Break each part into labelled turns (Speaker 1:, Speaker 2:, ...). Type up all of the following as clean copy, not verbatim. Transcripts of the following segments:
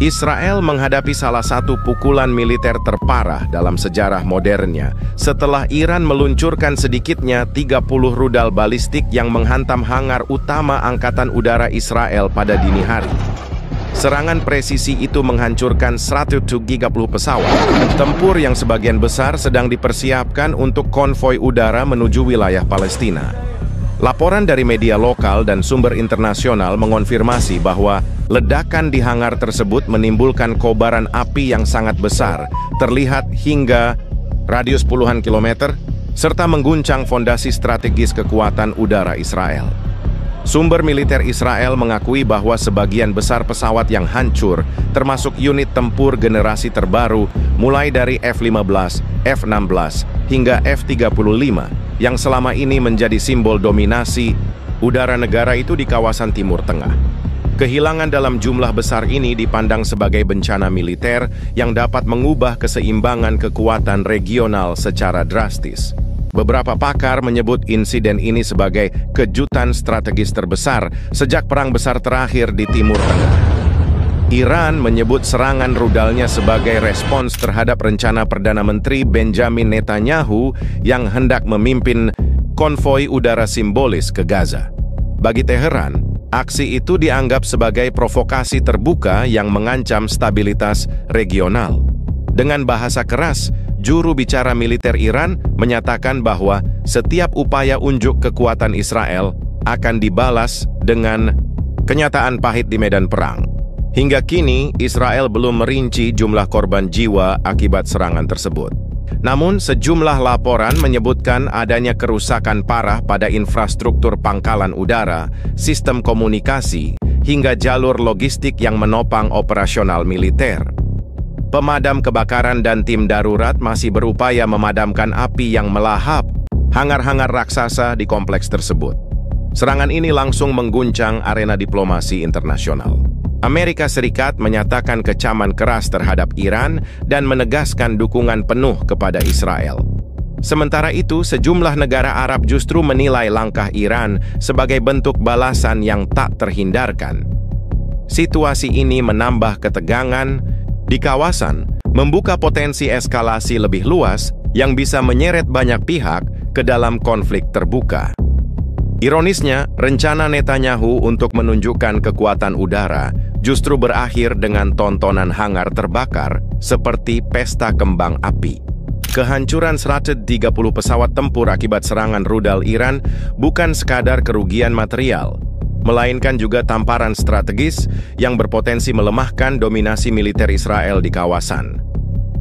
Speaker 1: Israel menghadapi salah satu pukulan militer terparah dalam sejarah modernnya setelah Iran meluncurkan sedikitnya 30 rudal balistik yang menghantam hangar utama Angkatan Udara Israel pada dini hari. Serangan presisi itu menghancurkan 130 pesawat tempur yang sebagian besar sedang dipersiapkan untuk konvoi udara menuju wilayah Palestina. Laporan dari media lokal dan sumber internasional mengonfirmasi bahwa ledakan di hangar tersebut menimbulkan kobaran api yang sangat besar, terlihat hingga radius puluhan kilometer, serta mengguncang fondasi strategis kekuatan udara Israel. Sumber militer Israel mengakui bahwa sebagian besar pesawat yang hancur, termasuk unit tempur generasi terbaru, mulai dari F-15, F-16, hingga F-35, yang selama ini menjadi simbol dominasi udara negara itu di kawasan Timur Tengah. Kehilangan dalam jumlah besar ini dipandang sebagai bencana militer yang dapat mengubah keseimbangan kekuatan regional secara drastis. Beberapa pakar menyebut insiden ini sebagai kejutan strategis terbesar sejak Perang Besar terakhir di Timur Tengah. Iran menyebut serangan rudalnya sebagai respons terhadap rencana Perdana Menteri Benjamin Netanyahu yang hendak memimpin konvoi udara simbolis ke Gaza. Bagi Teheran, aksi itu dianggap sebagai provokasi terbuka yang mengancam stabilitas regional. Dengan bahasa keras, juru bicara militer Iran menyatakan bahwa setiap upaya unjuk kekuatan Israel akan dibalas dengan kenyataan pahit di medan perang. Hingga kini, Israel belum merinci jumlah korban jiwa akibat serangan tersebut. Namun, sejumlah laporan menyebutkan adanya kerusakan parah pada infrastruktur pangkalan udara, sistem komunikasi, hingga jalur logistik yang menopang operasional militer. Pemadam kebakaran dan tim darurat masih berupaya memadamkan api yang melahap hangar-hangar raksasa di kompleks tersebut. Serangan ini langsung mengguncang arena diplomasi internasional. Amerika Serikat menyatakan kecaman keras terhadap Iran dan menegaskan dukungan penuh kepada Israel. Sementara itu, sejumlah negara Arab justru menilai langkah Iran sebagai bentuk balasan yang tak terhindarkan. Situasi ini menambah ketegangan di kawasan, membuka potensi eskalasi lebih luas yang bisa menyeret banyak pihak ke dalam konflik terbuka. Ironisnya, rencana Netanyahu untuk menunjukkan kekuatan udara justru berakhir dengan tontonan hangar terbakar seperti pesta kembang api. Kehancuran 130 pesawat tempur akibat serangan rudal Iran bukan sekadar kerugian material, melainkan juga tamparan strategis yang berpotensi melemahkan dominasi militer Israel di kawasan.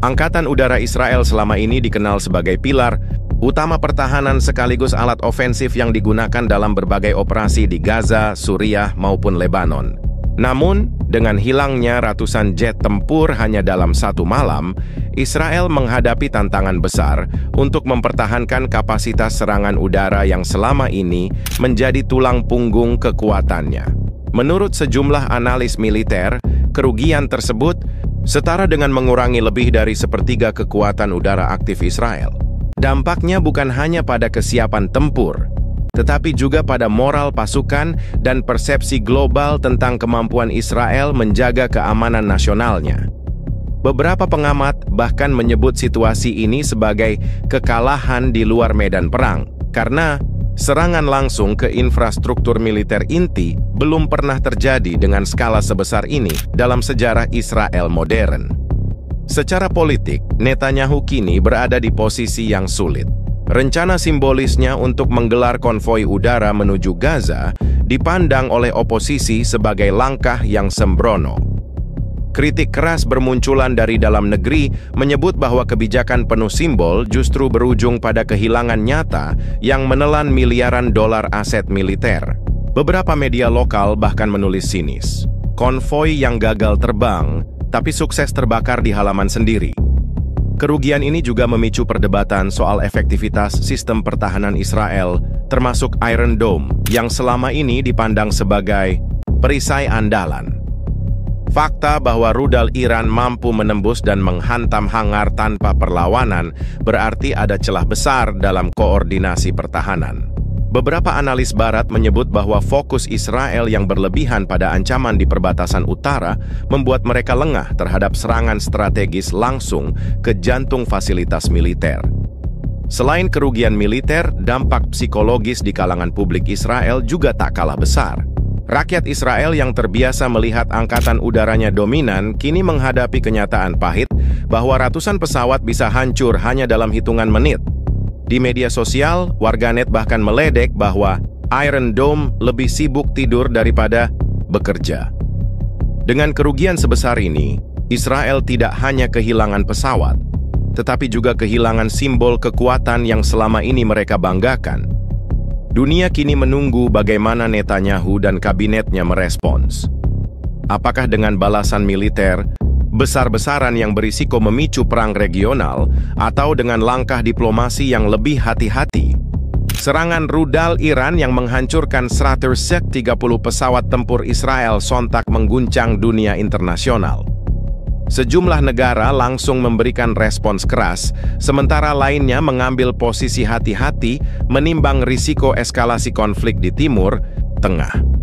Speaker 1: Angkatan Udara Israel selama ini dikenal sebagai pilar utama pertahanan sekaligus alat ofensif yang digunakan dalam berbagai operasi di Gaza, Suriah, maupun Lebanon. Namun, dengan hilangnya ratusan jet tempur hanya dalam satu malam, Israel menghadapi tantangan besar untuk mempertahankan kapasitas serangan udara yang selama ini menjadi tulang punggung kekuatannya. Menurut sejumlah analis militer, kerugian tersebut setara dengan mengurangi lebih dari sepertiga kekuatan udara aktif Israel. Dampaknya bukan hanya pada kesiapan tempur, tetapi juga pada moral pasukan dan persepsi global tentang kemampuan Israel menjaga keamanan nasionalnya. Beberapa pengamat bahkan menyebut situasi ini sebagai kekalahan di luar medan perang, karena serangan langsung ke infrastruktur militer inti belum pernah terjadi dengan skala sebesar ini dalam sejarah Israel modern. Secara politik, Netanyahu kini berada di posisi yang sulit. Rencana simbolisnya untuk menggelar konvoi udara menuju Gaza dipandang oleh oposisi sebagai langkah yang sembrono. Kritik keras bermunculan dari dalam negeri menyebut bahwa kebijakan penuh simbol justru berujung pada kehilangan nyata yang menelan miliaran dolar aset militer. Beberapa media lokal bahkan menulis sinis, konvoi yang gagal terbang tapi sukses terbakar di halaman sendiri. Kerugian ini juga memicu perdebatan soal efektivitas sistem pertahanan Israel, termasuk Iron Dome, yang selama ini dipandang sebagai perisai andalan. Fakta bahwa rudal Iran mampu menembus dan menghantam hangar tanpa perlawanan berarti ada celah besar dalam koordinasi pertahanan. Beberapa analis barat menyebut bahwa fokus Israel yang berlebihan pada ancaman di perbatasan utara membuat mereka lengah terhadap serangan strategis langsung ke jantung fasilitas militer. Selain kerugian militer, dampak psikologis di kalangan publik Israel juga tak kalah besar. Rakyat Israel yang terbiasa melihat angkatan udaranya dominan kini menghadapi kenyataan pahit bahwa ratusan pesawat bisa hancur hanya dalam hitungan menit. Di media sosial, warganet bahkan meledek bahwa Iron Dome lebih sibuk tidur daripada bekerja. Dengan kerugian sebesar ini, Israel tidak hanya kehilangan pesawat, tetapi juga kehilangan simbol kekuatan yang selama ini mereka banggakan. Dunia kini menunggu bagaimana Netanyahu dan kabinetnya merespons. Apakah dengan balasan militer besar-besaran yang berisiko memicu perang regional, atau dengan langkah diplomasi yang lebih hati-hati? Serangan rudal Iran yang menghancurkan 130 pesawat tempur Israel sontak mengguncang dunia internasional. Sejumlah negara langsung memberikan respons keras, sementara lainnya mengambil posisi hati-hati menimbang risiko eskalasi konflik di Timur Tengah.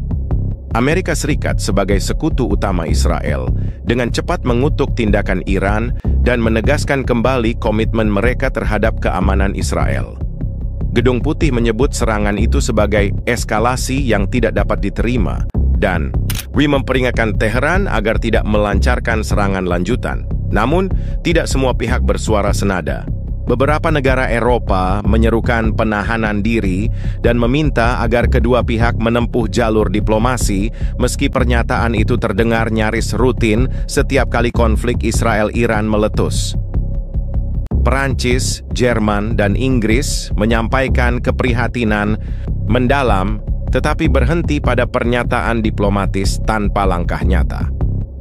Speaker 1: Amerika Serikat sebagai sekutu utama Israel dengan cepat mengutuk tindakan Iran dan menegaskan kembali komitmen mereka terhadap keamanan Israel. Gedung Putih menyebut serangan itu sebagai eskalasi yang tidak dapat diterima dan memperingatkan Teheran agar tidak melancarkan serangan lanjutan. Namun, tidak semua pihak bersuara senada. Beberapa negara Eropa menyerukan penahanan diri dan meminta agar kedua pihak menempuh jalur diplomasi, meski pernyataan itu terdengar nyaris rutin setiap kali konflik Israel-Iran meletus. Perancis, Jerman, dan Inggris menyampaikan keprihatinan mendalam, tetapi berhenti pada pernyataan diplomatis tanpa langkah nyata.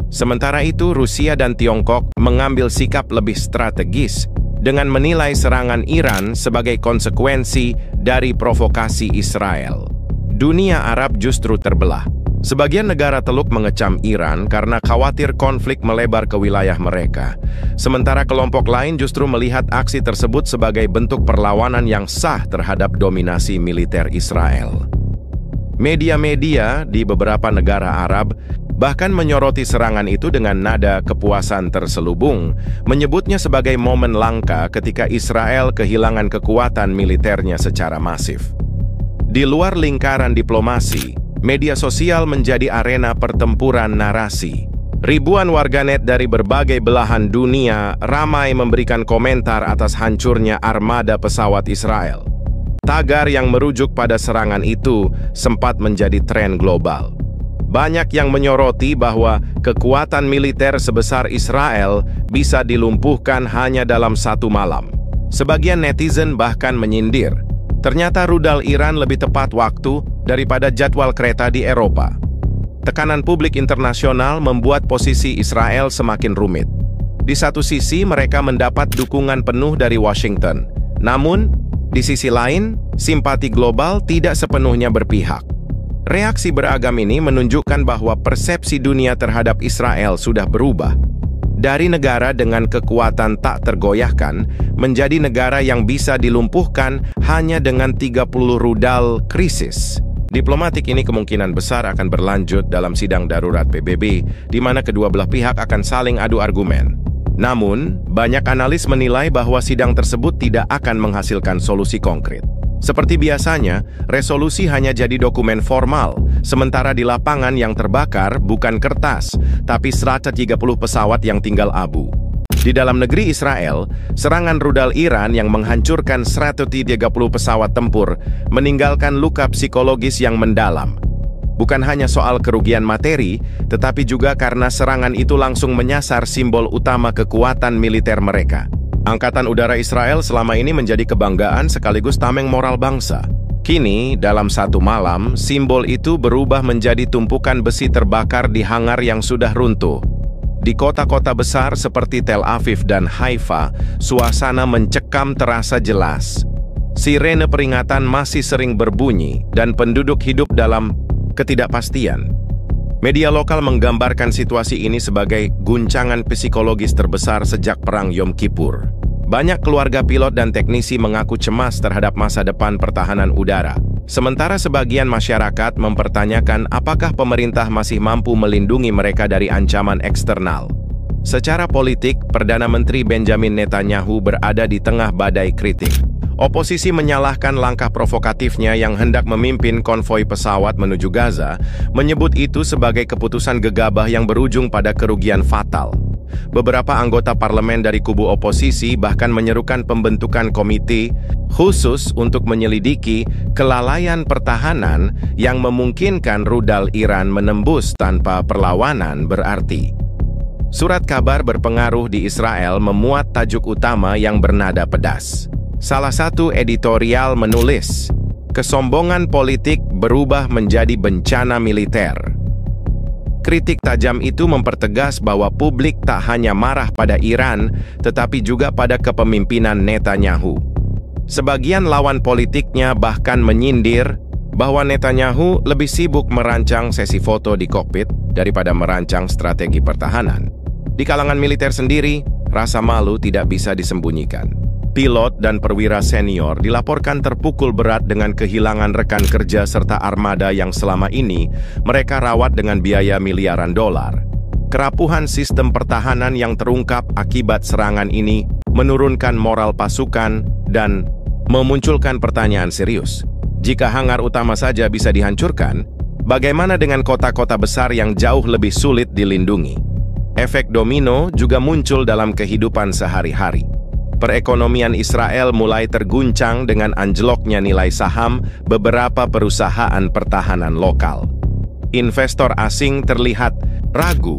Speaker 1: Sementara itu, Rusia dan Tiongkok mengambil sikap lebih strategis dengan menilai serangan Iran sebagai konsekuensi dari provokasi Israel. Dunia Arab justru terbelah. Sebagian negara Teluk mengecam Iran karena khawatir konflik melebar ke wilayah mereka. Sementara kelompok lain justru melihat aksi tersebut sebagai bentuk perlawanan yang sah terhadap dominasi militer Israel. Media-media di beberapa negara Arab bahkan menyoroti serangan itu dengan nada kepuasan terselubung, menyebutnya sebagai momen langka ketika Israel kehilangan kekuatan militernya secara masif. Di luar lingkaran diplomasi, media sosial menjadi arena pertempuran narasi. Ribuan warganet dari berbagai belahan dunia ramai memberikan komentar atas hancurnya armada pesawat Israel. Tagar yang merujuk pada serangan itu sempat menjadi tren global. Banyak yang menyoroti bahwa kekuatan militer sebesar Israel bisa dilumpuhkan hanya dalam satu malam. Sebagian netizen bahkan menyindir, ternyata rudal Iran lebih tepat waktu daripada jadwal kereta di Eropa. Tekanan publik internasional membuat posisi Israel semakin rumit. Di satu sisi mereka mendapat dukungan penuh dari Washington. Namun, di sisi lain, simpati global tidak sepenuhnya berpihak. Reaksi beragam ini menunjukkan bahwa persepsi dunia terhadap Israel sudah berubah. Dari negara dengan kekuatan tak tergoyahkan, menjadi negara yang bisa dilumpuhkan hanya dengan 30 rudal krisis. Diplomatik ini kemungkinan besar akan berlanjut dalam sidang darurat PBB, di mana kedua belah pihak akan saling adu argumen. Namun, banyak analis menilai bahwa sidang tersebut tidak akan menghasilkan solusi konkret. Seperti biasanya, resolusi hanya jadi dokumen formal, sementara di lapangan yang terbakar bukan kertas, tapi 130 pesawat yang tinggal abu. Di dalam negeri Israel, serangan rudal Iran yang menghancurkan 130 pesawat tempur meninggalkan luka psikologis yang mendalam. Bukan hanya soal kerugian materi, tetapi juga karena serangan itu langsung menyasar simbol utama kekuatan militer mereka. Angkatan Udara Israel selama ini menjadi kebanggaan sekaligus tameng moral bangsa. Kini, dalam satu malam, simbol itu berubah menjadi tumpukan besi terbakar di hangar yang sudah runtuh. Di kota-kota besar seperti Tel Aviv dan Haifa, suasana mencekam terasa jelas. Sirene peringatan masih sering berbunyi, dan penduduk hidup dalam ketidakpastian. Media lokal menggambarkan situasi ini sebagai guncangan psikologis terbesar sejak Perang Yom Kippur. Banyak keluarga pilot dan teknisi mengaku cemas terhadap masa depan pertahanan udara. Sementara sebagian masyarakat mempertanyakan apakah pemerintah masih mampu melindungi mereka dari ancaman eksternal. Secara politik, Perdana Menteri Benjamin Netanyahu berada di tengah badai kritik. Oposisi menyalahkan langkah provokatifnya yang hendak memimpin konvoi pesawat menuju Gaza, menyebut itu sebagai keputusan gegabah yang berujung pada kerugian fatal. Beberapa anggota parlemen dari kubu oposisi bahkan menyerukan pembentukan komite khusus untuk menyelidiki kelalaian pertahanan yang memungkinkan rudal Iran menembus tanpa perlawanan berarti. Surat kabar berpengaruh di Israel memuat tajuk utama yang bernada pedas. Salah satu editorial menulis, "Kesombongan politik berubah menjadi bencana militer." Kritik tajam itu mempertegas bahwa publik tak hanya marah pada Iran, tetapi juga pada kepemimpinan Netanyahu. Sebagian lawan politiknya bahkan menyindir bahwa Netanyahu lebih sibuk merancang sesi foto di kokpit daripada merancang strategi pertahanan. Di kalangan militer sendiri, rasa malu tidak bisa disembunyikan. Pilot dan perwira senior dilaporkan terpukul berat dengan kehilangan rekan kerja serta armada yang selama ini mereka rawat dengan biaya miliaran dolar. Kerapuhan sistem pertahanan yang terungkap akibat serangan ini menurunkan moral pasukan dan memunculkan pertanyaan serius. Jika hangar utama saja bisa dihancurkan, bagaimana dengan kota-kota besar yang jauh lebih sulit dilindungi? Efek domino juga muncul dalam kehidupan sehari-hari. Perekonomian Israel mulai terguncang dengan anjloknya nilai saham beberapa perusahaan pertahanan lokal. Investor asing terlihat ragu,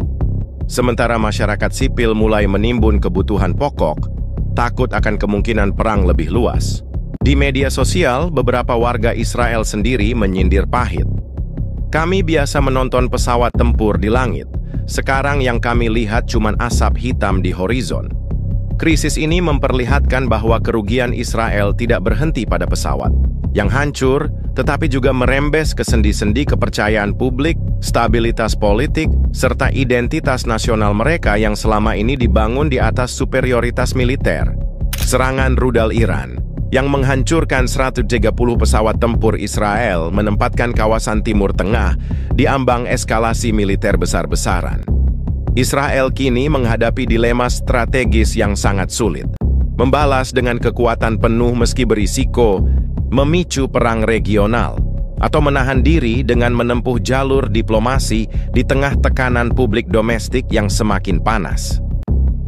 Speaker 1: sementara masyarakat sipil mulai menimbun kebutuhan pokok, takut akan kemungkinan perang lebih luas. Di media sosial, beberapa warga Israel sendiri menyindir pahit. "Kami biasa menonton pesawat tempur di langit. Sekarang yang kami lihat cuma asap hitam di horizon." Krisis ini memperlihatkan bahwa kerugian Israel tidak berhenti pada pesawat yang hancur, tetapi juga merembes ke sendi-sendi kepercayaan publik, stabilitas politik, serta identitas nasional mereka yang selama ini dibangun di atas superioritas militer. Serangan rudal Iran yang menghancurkan 130 pesawat tempur Israel menempatkan kawasan Timur Tengah di ambang eskalasi militer besar-besaran. Israel kini menghadapi dilema strategis yang sangat sulit. Membalas dengan kekuatan penuh meski berisiko memicu perang regional, atau menahan diri dengan menempuh jalur diplomasi di tengah tekanan publik domestik yang semakin panas.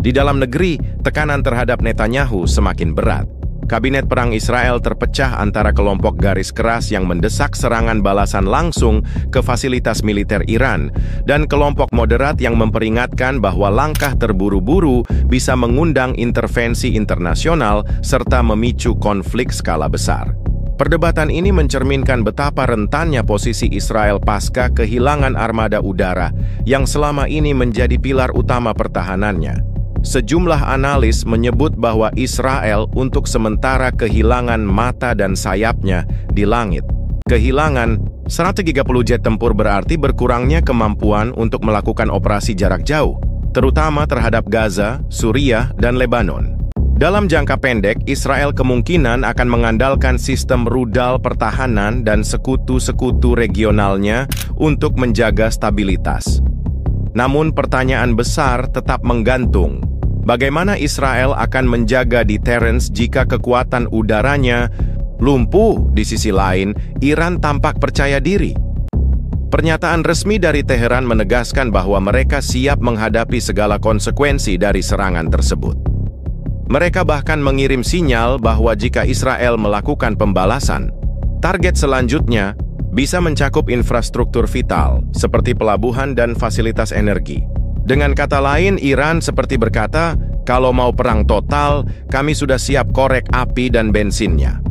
Speaker 1: Di dalam negeri, tekanan terhadap Netanyahu semakin berat. Kabinet perang Israel terpecah antara kelompok garis keras yang mendesak serangan balasan langsung ke fasilitas militer Iran dan kelompok moderat yang memperingatkan bahwa langkah terburu-buru bisa mengundang intervensi internasional serta memicu konflik skala besar. Perdebatan ini mencerminkan betapa rentannya posisi Israel pasca kehilangan armada udara yang selama ini menjadi pilar utama pertahanannya. Sejumlah analis menyebut bahwa Israel untuk sementara kehilangan mata dan sayapnya di langit. Kehilangan 130 jet tempur berarti berkurangnya kemampuan untuk melakukan operasi jarak jauh, terutama terhadap Gaza, Suriah, dan Lebanon. Dalam jangka pendek, Israel kemungkinan akan mengandalkan sistem rudal pertahanan dan sekutu-sekutu regionalnya untuk menjaga stabilitas. Namun pertanyaan besar tetap menggantung. Bagaimana Israel akan menjaga deterrence jika kekuatan udaranya lumpuh? Di sisi lain, Iran tampak percaya diri. Pernyataan resmi dari Teheran menegaskan bahwa mereka siap menghadapi segala konsekuensi dari serangan tersebut. Mereka bahkan mengirim sinyal bahwa jika Israel melakukan pembalasan, target selanjutnya bisa mencakup infrastruktur vital seperti pelabuhan dan fasilitas energi. Dengan kata lain, Iran seperti berkata, kalau mau perang total, kami sudah siap korek api dan bensinnya.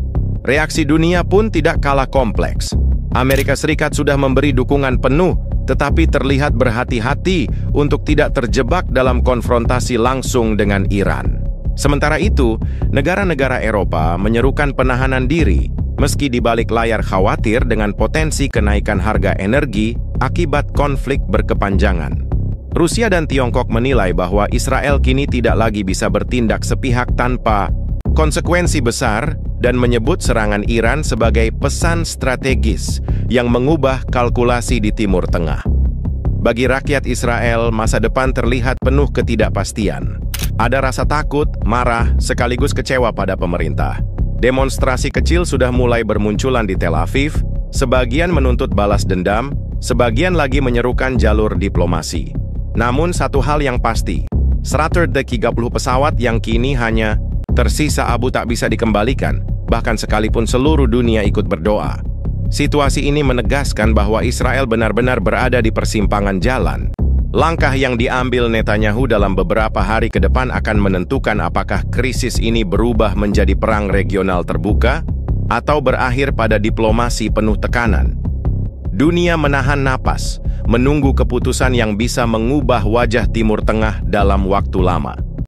Speaker 1: Reaksi dunia pun tidak kalah kompleks. Amerika Serikat sudah memberi dukungan penuh, tetapi terlihat berhati-hati untuk tidak terjebak dalam konfrontasi langsung dengan Iran. Sementara itu, negara-negara Eropa menyerukan penahanan diri, meski di balik layar khawatir dengan potensi kenaikan harga energi akibat konflik berkepanjangan. Rusia dan Tiongkok menilai bahwa Israel kini tidak lagi bisa bertindak sepihak tanpa konsekuensi besar dan menyebut serangan Iran sebagai pesan strategis yang mengubah kalkulasi di Timur Tengah. Bagi rakyat Israel, masa depan terlihat penuh ketidakpastian. Ada rasa takut, marah, sekaligus kecewa pada pemerintah. Demonstrasi kecil sudah mulai bermunculan di Tel Aviv, sebagian menuntut balas dendam, sebagian lagi menyerukan jalur diplomasi. Namun satu hal yang pasti, 130 pesawat yang kini hanya tersisa abu tak bisa dikembalikan, bahkan sekalipun seluruh dunia ikut berdoa. Situasi ini menegaskan bahwa Israel benar-benar berada di persimpangan jalan. Langkah yang diambil Netanyahu dalam beberapa hari ke depan akan menentukan apakah krisis ini berubah menjadi perang regional terbuka atau berakhir pada diplomasi penuh tekanan. Dunia menahan napas, menunggu keputusan yang bisa mengubah wajah Timur Tengah dalam waktu lama.